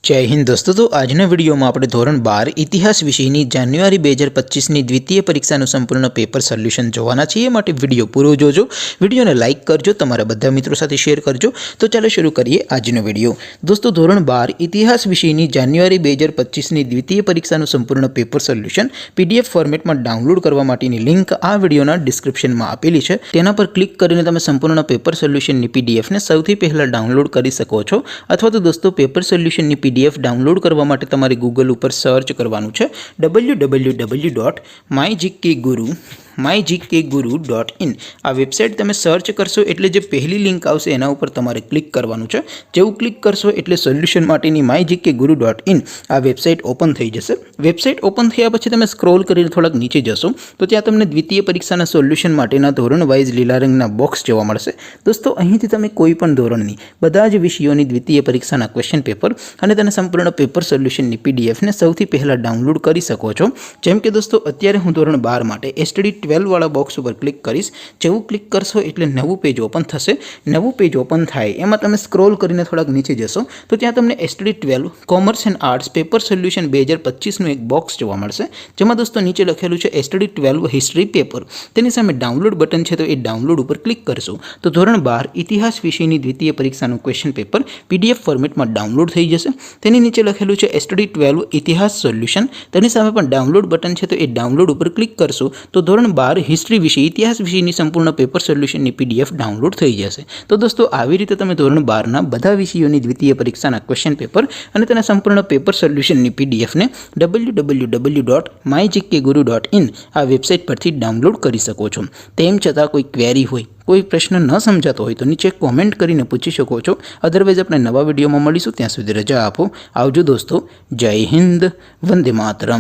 जय हिंद दोस्तों। तो आजना वीडियो में આપણે ધોરણ 12 ઇતિહાસ વિષયની જાન્યુઆરી 2025ની દ્વિતીય પરીક્ષાનું સંપૂર્ણ પેપર સોલ્યુશન જોવાના છીએ। માટે વિડિયો પૂરો જોજો, વિડિયોને લાઈક કરજો, તમારા બધા મિત્રો સાથે શેર કરજો। તો ચાલો શરૂ કરીએ આજનો વિડિયો। દોસ્તો ધોરણ 12 ઇતિહાસ વિષયની જાન્યુઆરી 2025ની દ્વિતીય પરીક્ષાનું સંપૂર્ણ પેપર સોલ્યુશન પીડીએફ ફોર્મેટમાં ડાઉનલોડ કરવા માટેની લિંક આ વિડિયોના ડિસ્ક્રિપ્શનમાં આપેલી છે। તેના પર ક્લિક કરીને તમે સંપૂર્ણ પેપર સોલ્યુશનની પીડીએફને સૌથી પહેલા ડાઉનલોડ કરી શકો છો। અથવા તો દોસ્તો પેપર સોલ્યુશનની पीडीएफ डाउनलॉड करवा माटे तमारे गूगल पर सर्च करवानुं छे www.mygkguru.in। आ वेबसाइट तमे सर्च करशो एटले जे पहली लिंक आवशे एना उपर तमारे क्लिक करवानुं छे। जेवुं क्लिक करशो एटले सोल्यूशन माटेनी mygkguru.in आ वेबसाइट ओपन थई जशे। वेबसाइट ओपन थया पछी तमे स्क्रॉल करीने थोड़ाक नीचे जशो तो त्यां तमने द्वितीय परीक्षाना सोल्यूशन माटेना धोरण वाइज लीला रंगना बॉक्स जोवा मळशे। दोस्तों અહીંથી તમે કોઈ પણ ધોરણની બધા જ વિષયોની દ્વિતીય પરીક્ષાના ક્વેશ્ચન પેપર અને તેના સંપૂર્ણ પેપર સોલ્યુશનની પીડીએફને સૌથી પહેલા ડાઉનલોડ કરી શકો છો। જેમ કે દોસ્તો અત્યારે હું ધોરણ 12 માટે એસટીડી 12 વાળા બોક્સ ઉપર ક્લિક કરીશ। જેવું ક્લિક કરશો એટલે નવું પેજ ઓપન થશે। નવું પેજ ઓપન થાય એમાં તમે સ્ક્રોલ કરીને થોડાક નીચે જશો તો ત્યાં તમને STD 12 commerce and arts paper solution 2025 નું એક બોક્સ જોવા મળશે। જેમાં દોસ્તો નીચે લખેલું છે એસટીડી 12 હિસ્ટ્રી પેપર। તેની સામે ડાઉનલોડ બટન છે તો એ ડાઉનલોડ ઉપર ક્લિક કરશો તો ધોરણ 12 ઇતિહાસ વિષયની દ્વિતીય પરીક્ષાનું ક્વેશ્ચન પેપર પીડીએફ ફોર્મેટમાં ડાઉનલોડ થઈ જશે। તેની નીચે લખેલું છે એસટીડી 12 ઇતિહાસ સોલ્યુશન। તેની સામે પણ ડાઉનલોડ બટન છે તો એ ડાઉનલોડ ઉપર ક્લિક કરશો તો ધોરણ 12 હિસ્ટ્રી વિષય ઇતિહાસ વિષયની સંપૂર્ણ પેપર સોલ્યુશનની પીડીએફ ડાઉનલોડ થઈ જશે। તો દોસ્તો આવી રીતે તમે ધોરણ 12ના બધા વિષયોની દ્વિતીય પરીક્ષાના ક્વેશ્ચન પેપર અને તેના સંપૂર્ણ પેપર સોલ્યુશનની પીડીએફને www.mygkguru.in આ વેબસાઇટ પરથી ડાઉનલોડ કરી શકો છો। તેમ છતાં કોઈ ક્વેરી હોય, कोई प्रश्न न समझाता हो तो नीचे कॉमेंट करीने पूछी शको छो। अदरवाइज अपने नवा विडियो में मळीशुं, त्यां सुधी रजा आपो। आवजो दोस्तों। जय हिंद, वंदे मातरम।